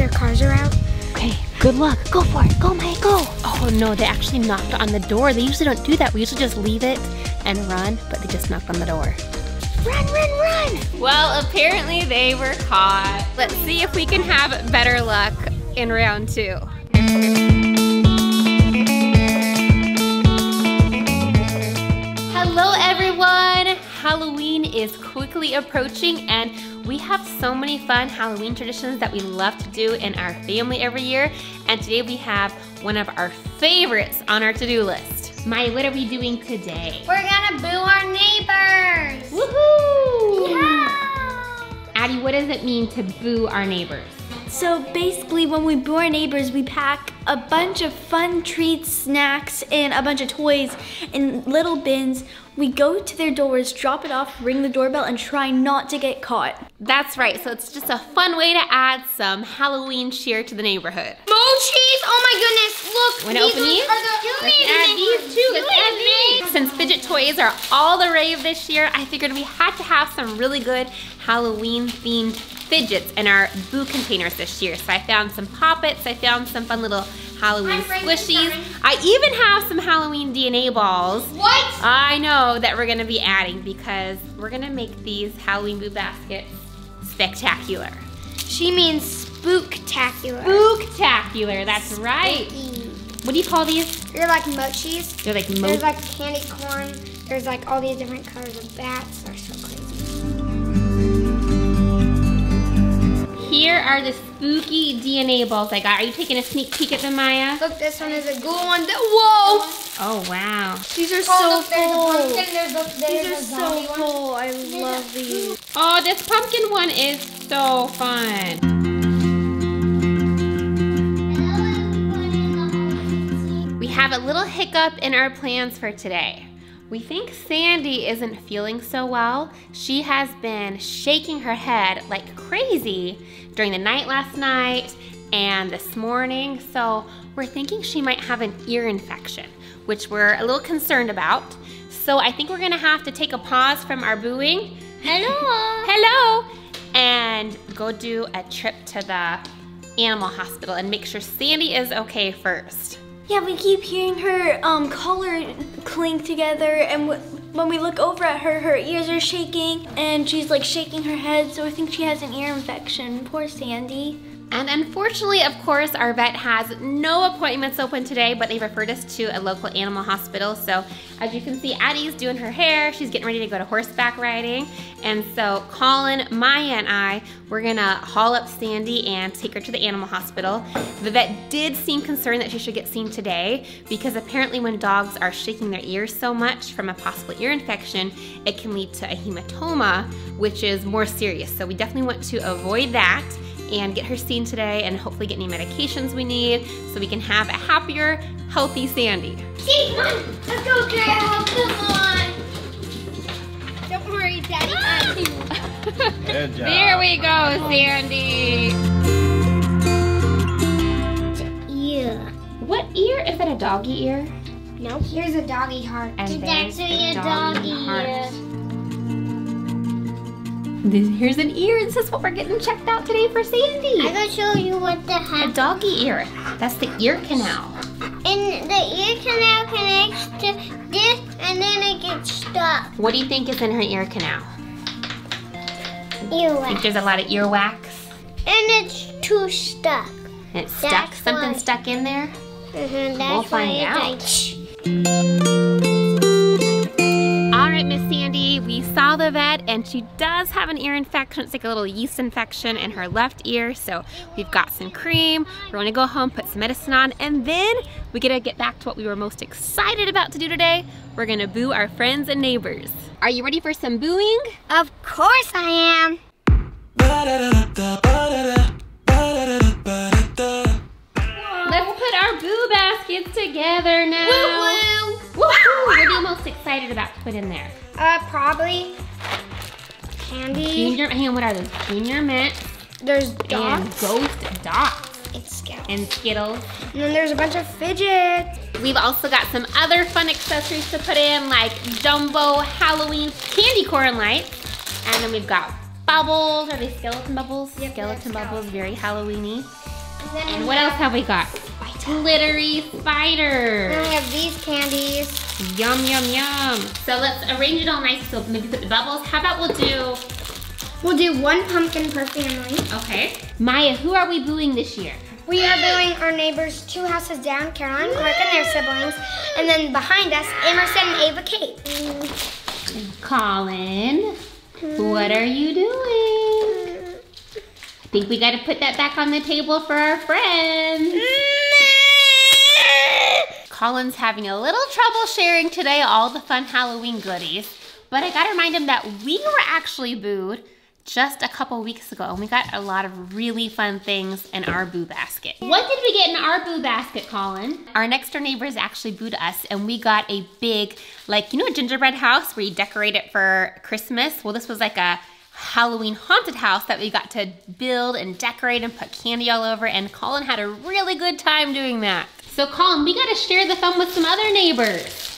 their cars are out. Okay, good luck. Go for it. Go, Maya, go. Oh no, they actually knocked on the door. They usually don't do that. We usually just leave it and run, but they just knocked on the door. Run, run, run! Well, apparently they were caught. Let's see if we can have better luck in round 2. Hello everyone! Halloween is quickly approaching and we have so many fun Halloween traditions that we love to do in our family every year. And today we have one of our favorites on our to-do list. Maya, what are we doing today? We're gonna boo our neighbors. Woohoo! Yeah! Addie, what does it mean to boo our neighbors? So basically when we boo our neighbors, we pack a bunch of fun treats, snacks, and a bunch of toys in little bins. We go to their doors, drop it off, ring the doorbell, and try not to get caught. That's right, so it's just a fun way to add some Halloween cheer to the neighborhood. Mochis! Oh my goodness, look! Wanna open these? Let's add these too, let's add these. Since fidget toys are all the rave this year, I figured we had to have some really good Halloween themed fidgets in our boo containers this year. So I found some poppets, I found some fun little Halloween squishies. I even have some Halloween DNA balls. What? I know that we're gonna be adding because we're gonna make these Halloween boo baskets spectacular. She means spooktacular. Spooktacular, that's right. Spooky. What do you call these? They're like mochis. They're like There's like candy corn. There's like all these different colors of bats. They're so crazy. Here are the spooky DNA balls I got. Are you taking a sneak peek at them, Maya? Look, this one is a good one. Whoa! Oh, wow. These are Oh, so look, cool. there's These are so cool. I love these. Oh, this pumpkin one is so fun. We have a little hiccup in our plans for today. We think Sandy isn't feeling so well. She has been shaking her head like crazy during the night last night and this morning. So we're thinking she might have an ear infection, which we're a little concerned about. So I think we're gonna have to take a pause from our booing. Hello! And go do a trip to the animal hospital and make sure Sandy is okay first. Yeah, we keep hearing her collar clink together, and when we look over at her, her ears are shaking, and she's like shaking her head, so I think she has an ear infection. Poor Sandy. And unfortunately, of course, our vet has no appointments open today, but they referred us to a local animal hospital. So as you can see, Addie's doing her hair. She's getting ready to go to horseback riding. And so Colin, Maya, and I, we're gonna haul up Sandy and take her to the animal hospital. The vet did seem concerned that she should get seen today because apparently when dogs are shaking their ears so much from a possible ear infection, it can lead to a hematoma, which is more serious. So we definitely want to avoid that and get her seen today and hopefully get any medications we need so we can have a happier, healthy Sandy. See, come on. Let's go, girl. Come on. Don't worry, Daddy. Got you. Good job. There we go, Sandy. Yeah. What ear? Is that a doggy ear? No, here's a doggy heart. And It's there's actually a a doggy doggy heart. ear. Here's an ear. This is what we're getting checked out today for Sandy. I'm gonna show you what the A heck. doggy ear. That's the ear canal. And the ear canal connects to this, and then it gets stuck. What do you think is in her ear canal? Earwax. Think there's a lot of earwax? And it's too stuck. And it's stuck? That's Something why. stuck in there? That's We'll find why out. it's All right, Miss Sandy, we saw the vet and she does have an ear infection. It's like a little yeast infection in her left ear. So we've got some cream. We're gonna go home, put some medicine on, and then we gotta get back to what we were most excited about to do today. We're gonna boo our friends and neighbors. Are you ready for some booing? Of course I am. Let's put our boo baskets together now. Woo-woo. Woo-hoo. What are you most excited about to put in there? Probably candy. Hang on, what are those? Junior Mints There's and dots. Ghost Dots It's Skittles. and Skittles. And then there's a bunch of fidgets. We've also got some other fun accessories to put in, like jumbo Halloween candy corn lights. And then we've got bubbles. Are they skeleton bubbles? Yep, skeleton they're bubbles, very Halloween-y. And what else have we got? Glittery spider. Then we have these candies. Yum, yum, yum. So let's arrange it all nice. So maybe put the bubbles. How about we'll do one pumpkin per family. Okay. Maya, who are we booing this year? We are booing our neighbors 2 houses down, Caroline, Clark, and their siblings. And then behind us, Emerson and Ava Kate. Colin, what are you doing? I think we gotta put that back on the table for our friends. Colin's having a little trouble sharing today all the fun Halloween goodies, but I gotta remind him that we were actually booed just a couple weeks ago, and we got a lot of really fun things in our boo basket. What did we get in our boo basket, Colin? Our next door neighbors actually booed us, and we got a big, like, you know, a gingerbread house where you decorate it for Christmas? Well, this was like a Halloween haunted house that we got to build and decorate and put candy all over, and Colin had a really good time doing that. So Colin, we gotta share the fun with some other neighbors.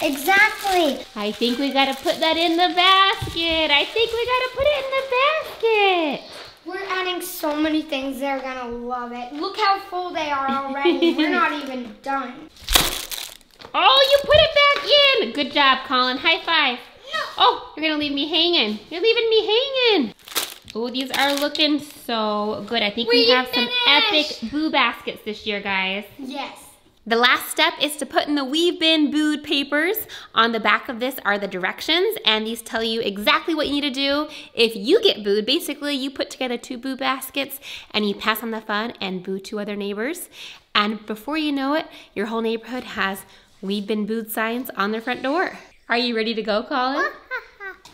Exactly. I think we gotta put that in the basket. I think we gotta put it in the basket. We're adding so many things. They're gonna love it. Look how full they are already. We're not even done. Oh, you put it back in. Good job, Colin. High five. No. Oh, you're gonna leave me hanging. You're leaving me hanging. Oh, these are looking so good. I think we have some epic boo baskets this year, guys. Yes. The last step is to put in the We've Been Booed papers. On the back of this are the directions, and these tell you exactly what you need to do if you get booed. Basically, you put together 2 boo baskets and you pass on the fun and boo 2 other neighbors. And before you know it, your whole neighborhood has We've Been Booed signs on their front door. Are you ready to go, Colin?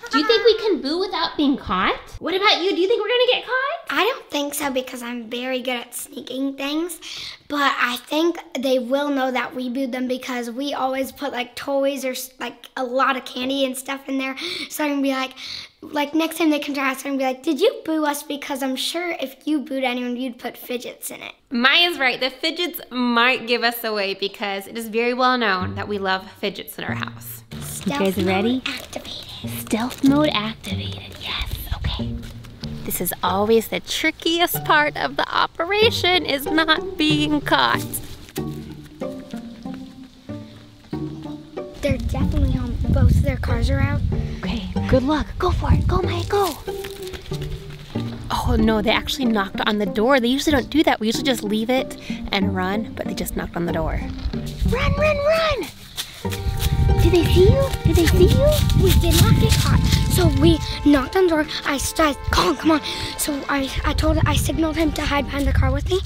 Do you think we can boo without being caught? What about you? Do you think we're gonna get caught? I don't think so because I'm very good at sneaking things. But I think they will know that we booed them because we always put like toys or like a lot of candy and stuff in there. So I'm gonna be like next time they come to our house, I'm gonna be like, did you boo us? Because I'm sure if you booed anyone, you'd put fidgets in it. Maya's right. The fidgets might give us away because it is very well known that we love fidgets in our house. You guys ready? Activated. Stealth mode activated, yes, okay. This is always the trickiest part of the operation, is not being caught. They're definitely home. Both of their cars are out. Okay, good luck. Go for it. Go, Maya, go. Oh no, they actually knocked on the door. They usually don't do that. We usually just leave it and run, but they just knocked on the door. Run, run, run! Did they see you? Did they see you? We did not get caught. So we knocked on the door. I started, Colin, come on. So I signaled him to hide behind the car with me.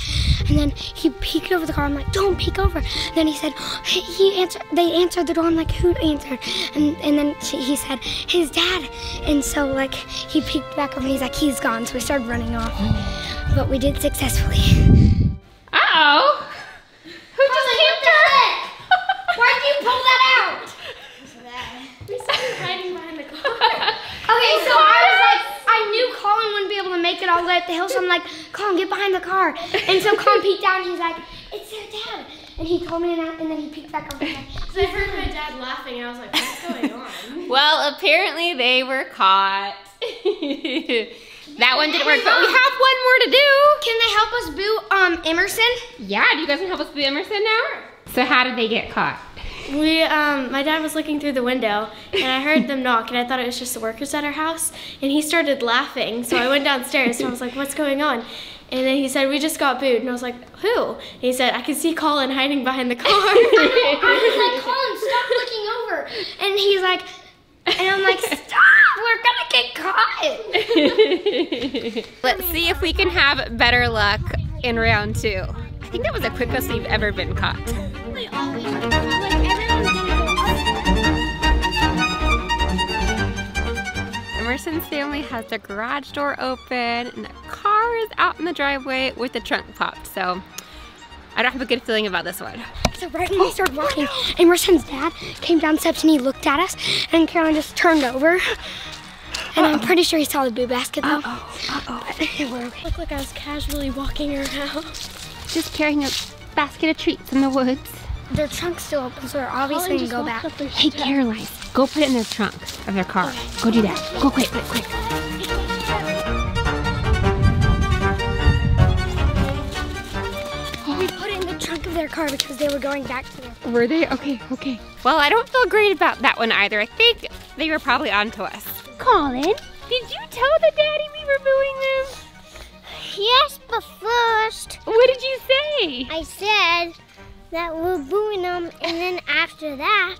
And then he peeked over the car. I'm like, don't peek over. Then he said, they answered the door. I'm like, who answered? And then he said, his dad. And so like he peeked back over and he's like, he's gone. So we started running off. But we did successfully. Uh-oh. Who just kicked her? Why'd you pull that out? We started hiding behind the car. Okay, so I knew Colin wouldn't be able to make it all the way up the hill, so I'm like, Colin, get behind the car. And so Colin peeked down, and he's like, it's their dad. And he told me, and then he peeked back over. So I heard my dad laughing, and I was like, what's going on? Well, apparently they were caught. That one didn't work, but we have one more to do. Can they help us boo Emerson? Yeah, do you guys want to help us boo Emerson now? So how did they get caught? My dad was looking through the window, and I heard them knock, and I thought it was just the workers at our house, and he started laughing, so I went downstairs, and I was like, what's going on? And then he said, we just got booed, and I was like, who? And he said, I could see Colin hiding behind the car. I was like, Colin, stop looking over. And he's like, and I'm like, stop, we're gonna get caught. Let's see if we can have better luck in round 2. I think that was the quickest we've ever been caught. We always like everyone's gonna go up. Emerson's family has their garage door open and the car is out in the driveway with the trunk popped. So I don't have a good feeling about this one. So right when we started walking, Emerson's dad came down steps and he looked at us, and Caroline just turned over. And I'm pretty sure he saw the boo basket though. But we're okay. Looked like I was casually walking around. Just carrying a basket of treats in the woods. Their trunk's still open, so they're obviously gonna go back. Hey, Caroline, go put it in their trunk of their car. Okay. Go do that. Go quick, quick, quick. their car because they were going back to their... Were they? Okay, okay. Well, I don't feel great about that one either. I think they were probably onto us. Colin, did you tell the daddy we were booing them? Yes, but first, What did you say? I said that we're booing them, and then after that,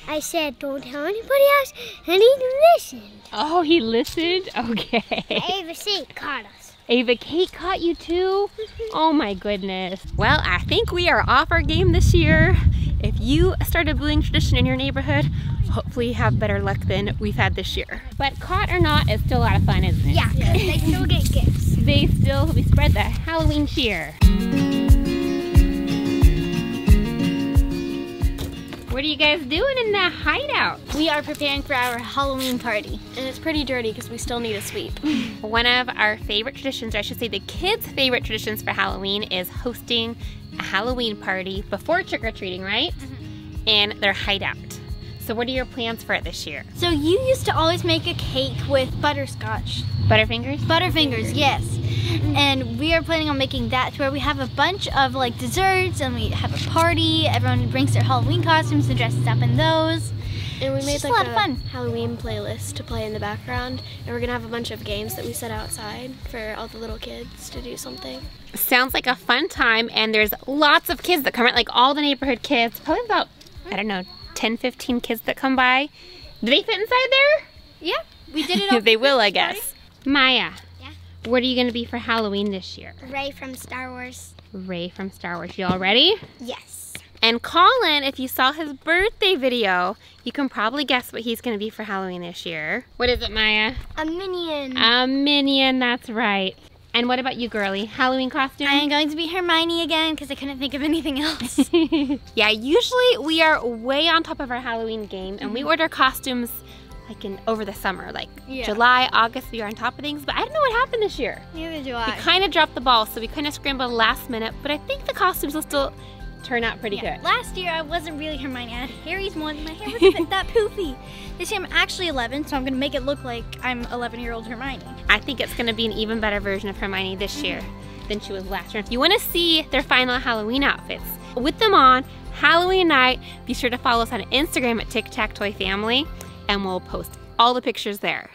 I said, don't tell anybody else, and he listened. Oh, he listened? Okay. Ava C caught us. Ava Kate caught you too? Oh my goodness. Well, I think we are off our game this year. If you start a booing tradition in your neighborhood, hopefully you have better luck than we've had this year. But caught or not, it's still a lot of fun, isn't it? Yeah, they still get gifts. We spread the Halloween cheer. What are you guys doing in that hideout? We are preparing for our Halloween party. And it's pretty dirty because we still need a sweep. One of our favorite traditions, or I should say the kids' favorite traditions for Halloween, is hosting a Halloween party before trick-or-treating, right? In their hideout. So what are your plans for it this year? So you used to always make a cake with butterscotch. Butterfingers? Butterfingers, yes. And we are planning on making that to where we have a bunch of like desserts and we have a party. Everyone brings their Halloween costumes and dresses up in those. And we It's made just like a lot of fun. Halloween playlist to play in the background. And we're gonna have a bunch of games that we set outside for all the little kids to do something. Sounds like a fun time, and there's lots of kids that come out, like all the neighborhood kids. Probably about, I don't know, 10, 15 kids that come by. Do they fit inside there? Yeah, we did it all. They will, I guess. Maya. Yeah? What are you gonna be for Halloween this year? Ray from Star Wars. Ray from Star Wars. You all ready? Yes. And Colin, if you saw his birthday video, you can probably guess what he's gonna be for Halloween this year. What is it, Maya? A minion. A minion, that's right. And what about you, girly? Halloween costume? I am going to be Hermione again because I couldn't think of anything else. Yeah, usually we are way on top of our Halloween game, and we order costumes like over the summer, like July, August, we are on top of things, but I don't know what happened this year. Neither do We I. kind of dropped the ball, so we kind of scrambled last minute, but I think the costumes will still turn out pretty good. Last year I wasn't really Hermione. I had Harry's one. My hair wasn't that poofy. This year I'm actually 11, so I'm going to make it look like I'm 11-year-old Hermione. I think it's going to be an even better version of Hermione this year than she was last year. If you want to see their final Halloween outfits with them on Halloween night, be sure to follow us on Instagram at Tic Tac Toy Family, and we'll post all the pictures there.